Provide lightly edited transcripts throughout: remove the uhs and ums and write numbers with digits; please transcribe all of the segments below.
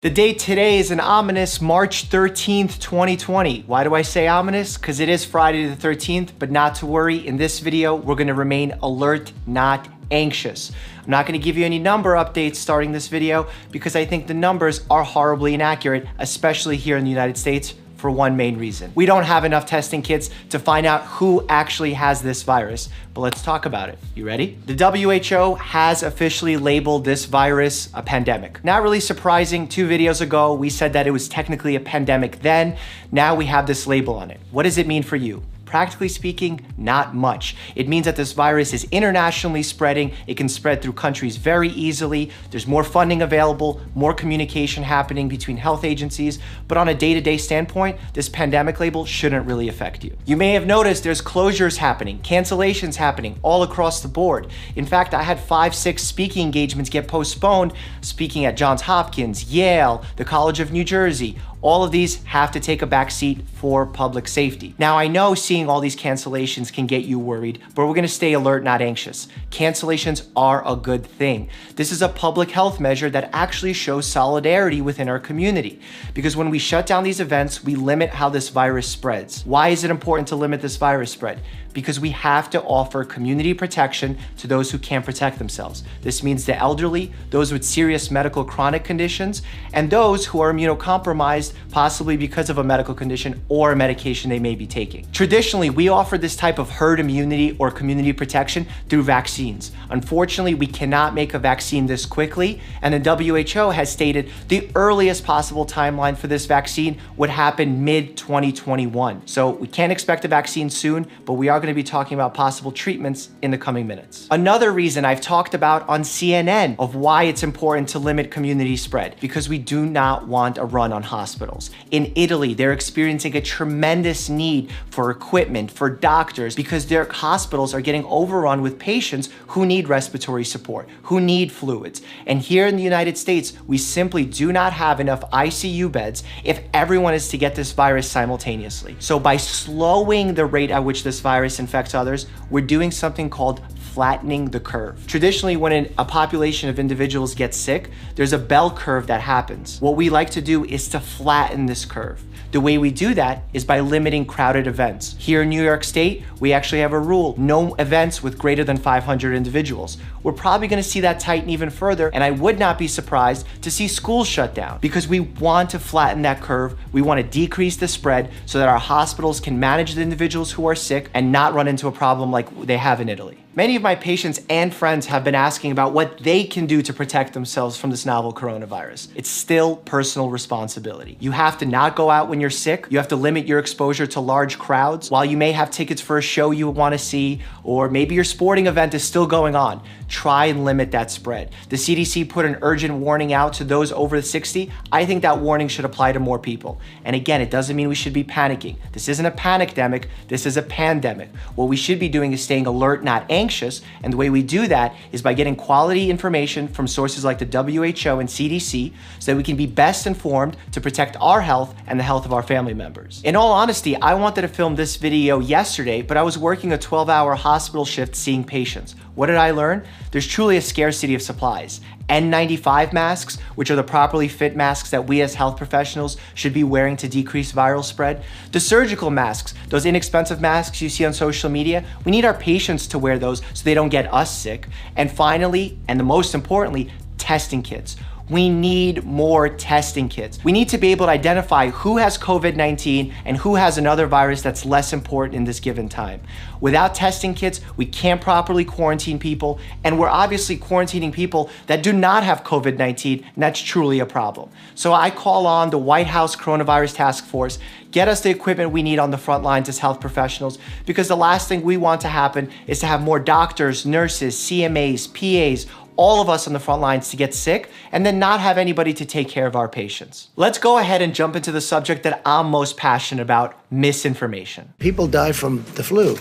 The date today is an ominous March 13th, 2020. Why do I say ominous? Because it is Friday the 13th, but not to worry. In this video, we're gonna remain alert, not anxious. I'm not gonna give you any number updates starting this video because I think the numbers are horribly inaccurate, especially here in the United States, for one main reason. We don't have enough testing kits to find out who actually has this virus, but let's talk about it. You ready? The WHO has officially labeled this virus a pandemic. Not really surprising, 2 videos ago, we said that it was technically a pandemic then. Now we have this label on it. What does it mean for you? Practically speaking, not much. It means that this virus is internationally spreading. It can spread through countries very easily. There's more funding available, more communication happening between health agencies. But on a day-to-day standpoint, this pandemic label shouldn't really affect you. You may have noticed there's closures happening, cancellations happening all across the board. In fact, I had 5-6 speaking engagements get postponed, speaking at Johns Hopkins, Yale, the College of New Jersey. All of these have to take a back seat for public safety. Now, I know seeing all these cancellations can get you worried, but we're gonna stay alert, not anxious. Cancellations are a good thing. This is a public health measure that actually shows solidarity within our community. Because when we shut down these events, we limit how this virus spreads. Why is it important to limit this virus spread? Because we have to offer community protection to those who can't protect themselves. This means the elderly, those with serious medical chronic conditions, and those who are immunocompromised, possibly because of a medical condition or a medication they may be taking. Traditionally, we offer this type of herd immunity or community protection through vaccines. Unfortunately, we cannot make a vaccine this quickly, and the WHO has stated the earliest possible timeline for this vaccine would happen mid-2021. So we can't expect a vaccine soon, but we are going to be talking about possible treatments in the coming minutes. Another reason I've talked about on CNN of why it's important to limit community spread, because we do not want a run on hospitals. In Italy, they're experiencing a tremendous need for equipment, for doctors, because their hospitals are getting overrun with patients who need respiratory support, who need fluids. And here in the United States, we simply do not have enough ICU beds if everyone is to get this virus simultaneously. So by slowing the rate at which this virus infects others, we're doing something called flattening the curve. Traditionally, when a population of individuals gets sick, there's a bell curve that happens. What we like to do is to flatten this curve. The way we do that is by limiting crowded events. Here in New York State, we actually have a rule, no events with greater than 500 individuals. We're probably gonna see that tighten even further, and I would not be surprised to see schools shut down because we want to flatten that curve. We wanna decrease the spread so that our hospitals can manage the individuals who are sick and not run into a problem like they have in Italy. Many of my patients and friends have been asking about what they can do to protect themselves from this novel coronavirus. It's still personal responsibility. You have to not go out when you're sick. You have to limit your exposure to large crowds. While you may have tickets for a show you want to see, or maybe your sporting event is still going on, try and limit that spread. The CDC put an urgent warning out to those over 60. I think that warning should apply to more people. And again, it doesn't mean we should be panicking. This isn't a panicdemic, this is a pandemic. What we should be doing is staying alert, not anxious, and the way we do that is by getting quality information from sources like the WHO and CDC so that we can be best informed to protect our health and the health of our family members. In all honesty, I wanted to film this video yesterday, but I was working a 12-hour hospital shift seeing patients. What did I learn? There's truly a scarcity of supplies. N95 masks, which are the properly fit masks that we as health professionals should be wearing to decrease viral spread. The surgical masks, those inexpensive masks you see on social media, we need our patients to wear those so they don't get us sick. And finally, and the most importantly, testing kits. We need more testing kits. We need to be able to identify who has COVID-19 and who has another virus that's less important in this given time. Without testing kits, we can't properly quarantine people, and we're obviously quarantining people that do not have COVID-19, and that's truly a problem. So I call on the White House Coronavirus Task Force, get us the equipment we need on the front lines as health professionals, because the last thing we want to happen is to have more doctors, nurses, CMAs, PAs, all of us on the front lines to get sick and then not have anybody to take care of our patients. Let's go ahead and jump into the subject that I'm most passionate about, misinformation. People die from the flu.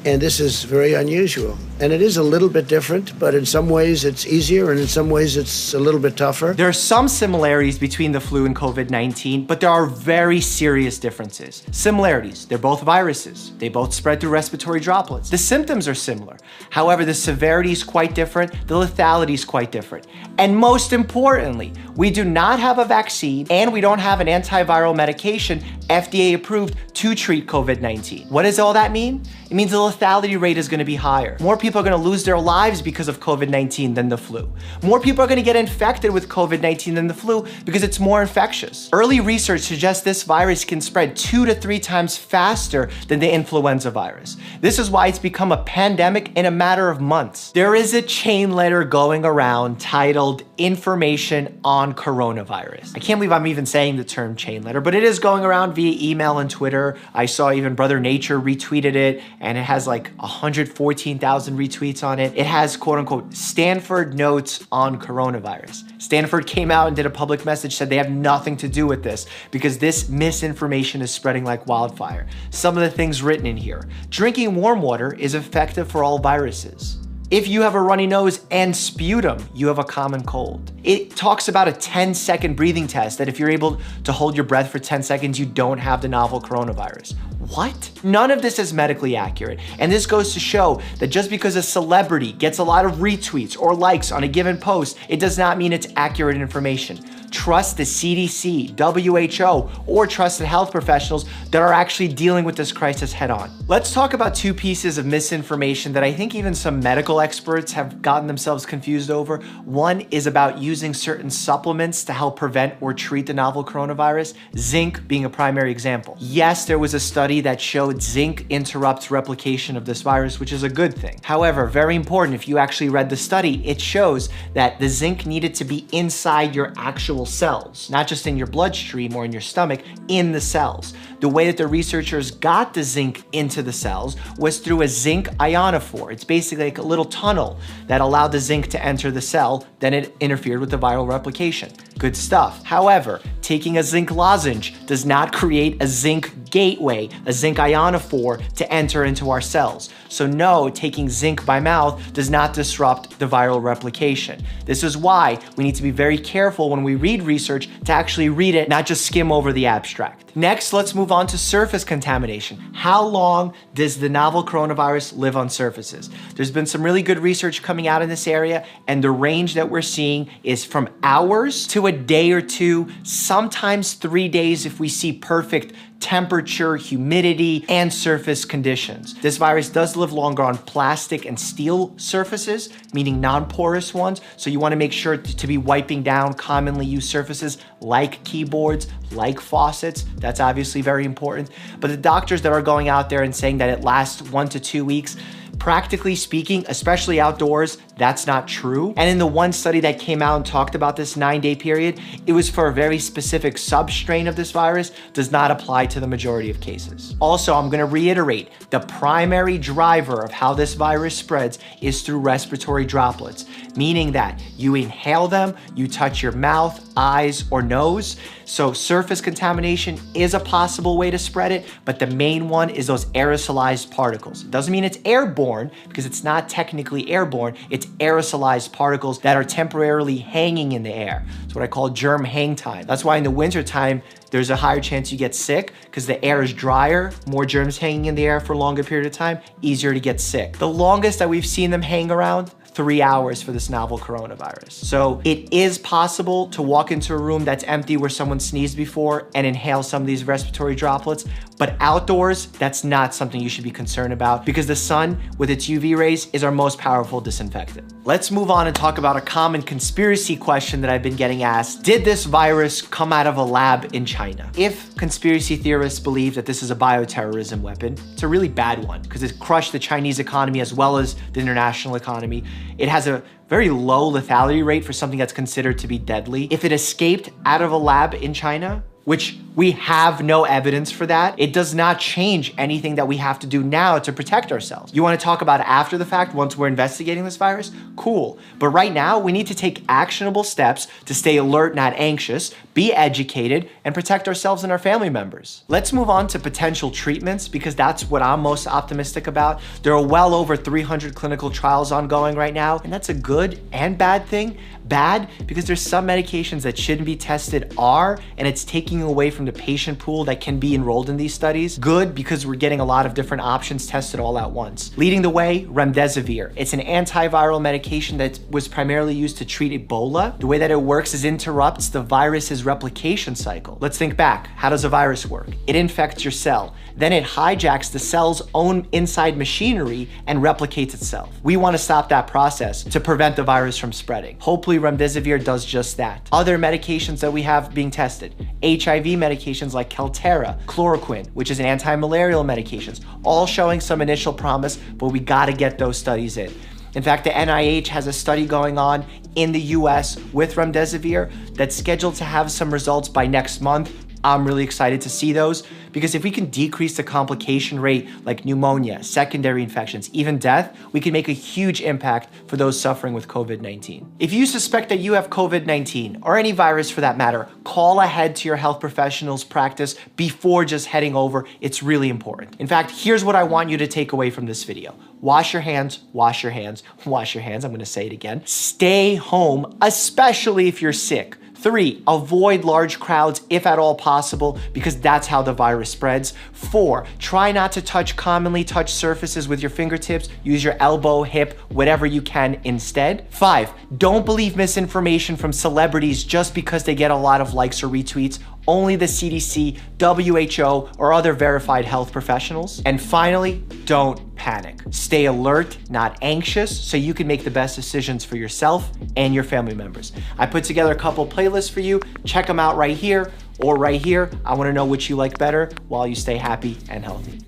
And this is very unusual. And it is a little bit different, but in some ways it's easier and in some ways it's a little bit tougher. There are some similarities between the flu and COVID-19, but there are very serious differences. Similarities, they're both viruses. They both spread through respiratory droplets. The symptoms are similar. However, the severity is quite different, the lethality is quite different. And most importantly, we do not have a vaccine and we don't have an antiviral medication FDA approved to treat COVID-19. What does all that mean? It means the lethality rate is gonna be higher. More people are gonna lose their lives because of COVID-19 than the flu. More people are gonna get infected with COVID-19 than the flu because it's more infectious. Early research suggests this virus can spread 2 to 3 times faster than the influenza virus. This is why it's become a pandemic in a matter of months. There is a chain letter going around titled Information on Coronavirus. I can't believe I'm even saying the term chain letter, but it is going around via email and Twitter. I saw even Brother Nature retweeted it, and it has like 114,000 retweets on it. It has quote unquote Stanford notes on coronavirus. Stanford came out and did a public message, said they have nothing to do with this because this misinformation is spreading like wildfire. Some of the things written in here. Drinking warm water is effective for all viruses. If you have a runny nose and sputum, you have a common cold. It talks about a 10-second breathing test that if you're able to hold your breath for 10 seconds, you don't have the novel coronavirus. What? None of this is medically accurate. And this goes to show that just because a celebrity gets a lot of retweets or likes on a given post, it does not mean it's accurate information. Trust the CDC, WHO, or trusted health professionals that are actually dealing with this crisis head on. Let's talk about 2 pieces of misinformation that I think even some medical experts have gotten themselves confused over. One is about using certain supplements to help prevent or treat the novel coronavirus, zinc being a primary example. Yes, there was a study that showed zinc interrupts replication of this virus, which is a good thing. However, very important, if you actually read the study, it shows that the zinc needed to be inside your actual cells, not just in your bloodstream or in your stomach, in the cells. The way that the researchers got the zinc into the cells was through a zinc ionophore. It's basically like a little tunnel that allowed the zinc to enter the cell, then it interfered with the viral replication. Good stuff. However, taking a zinc lozenge does not create a zinc gateway, a zinc ionophore to enter into our cells. So no, taking zinc by mouth does not disrupt the viral replication. This is why we need to be very careful when we read research to actually read it, not just skim over the abstract. Next, let's move on to surface contamination. How long does the novel coronavirus live on surfaces? There's been some really good research coming out in this area, and the range that we're seeing is from hours to a day or 2, sometimes 3 days if we see perfect temperature, humidity, and surface conditions. This virus does live longer on plastic and steel surfaces, meaning non-porous ones, so you want to make sure to be wiping down commonly used surfaces like keyboards, like faucets. That's obviously very important. But the doctors that are going out there and saying that it lasts 1 to 2 weeks, practically speaking, especially outdoors, that's not true. And in the one study that came out and talked about this 9-day period, it was for a very specific substrain of this virus, does not apply to the majority of cases. Also, I'm gonna reiterate, the primary driver of how this virus spreads is through respiratory droplets, meaning that you inhale them, you touch your mouth, eyes, or nose. So surface contamination is a possible way to spread it, but the main one is those aerosolized particles. It doesn't mean it's airborne because it's not technically airborne, it's aerosolized particles that are temporarily hanging in the air. It's what I call germ hang time. That's why in the wintertime, there's a higher chance you get sick because the air is drier, more germs hanging in the air for a longer period of time, easier to get sick. The longest that we've seen them hang around, 3 hours for this novel coronavirus. So it is possible to walk into a room that's empty where someone sneezed before and inhale some of these respiratory droplets, but outdoors, that's not something you should be concerned about because the sun with its UV rays is our most powerful disinfectant. Let's move on and talk about a common conspiracy question that I've been getting asked. Did this virus come out of a lab in China? If conspiracy theorists believe that this is a bioterrorism weapon, it's a really bad one because it crushed the Chinese economy as well as the international economy. It has a very low lethality rate for something that's considered to be deadly. If it escaped out of a lab in China, which We have no evidence for that. It does not change anything that we have to do now to protect ourselves. You want to talk about after the fact, once we're investigating this virus? Cool. But right now, we need to take actionable steps to stay alert, not anxious, be educated, and protect ourselves and our family members. Let's move on to potential treatments, because that's what I'm most optimistic about. There are well over 300 clinical trials ongoing right now, and that's a good and bad thing. Bad, because there's some medications that shouldn't be tested and it's taking away from the patient pool that can be enrolled in these studies. Good, because we're getting a lot of different options tested all at once. Leading the way, remdesivir. It's an antiviral medication that was primarily used to treat Ebola. The way that it works is interrupts the virus's replication cycle. Let's think back. How does a virus work? It infects your cell. Then it hijacks the cell's own inside machinery and replicates itself. We want to stop that process to prevent the virus from spreading. Hopefully remdesivir does just that. Other medications that we have being tested, HIV medications like Keltera, chloroquine, which is an anti-malarial medications, all showing some initial promise, but we gotta get those studies in. In fact, the NIH has a study going on in the US with remdesivir that's scheduled to have some results by next month. I'm really excited to see those, because if we can decrease the complication rate like pneumonia, secondary infections, even death, we can make a huge impact for those suffering with COVID-19. If you suspect that you have COVID-19 or any virus for that matter, call ahead to your health professional's practice before just heading over. It's really important. In fact, here's what I want you to take away from this video. Wash your hands, wash your hands, wash your hands. I'm gonna say it again. Stay home, especially if you're sick. 3, avoid large crowds if at all possible, because that's how the virus spreads. 4, try not to touch commonly touched surfaces with your fingertips. Use your elbow, hip, whatever you can instead. 5, don't believe misinformation from celebrities just because they get a lot of likes or retweets. Only the CDC, WHO, or other verified health professionals. And finally, don't panic. Stay alert, not anxious, so you can make the best decisions for yourself and your family members. I put together a couple playlists for you. Check them out right here or right here. I want to know which you like better while you stay happy and healthy.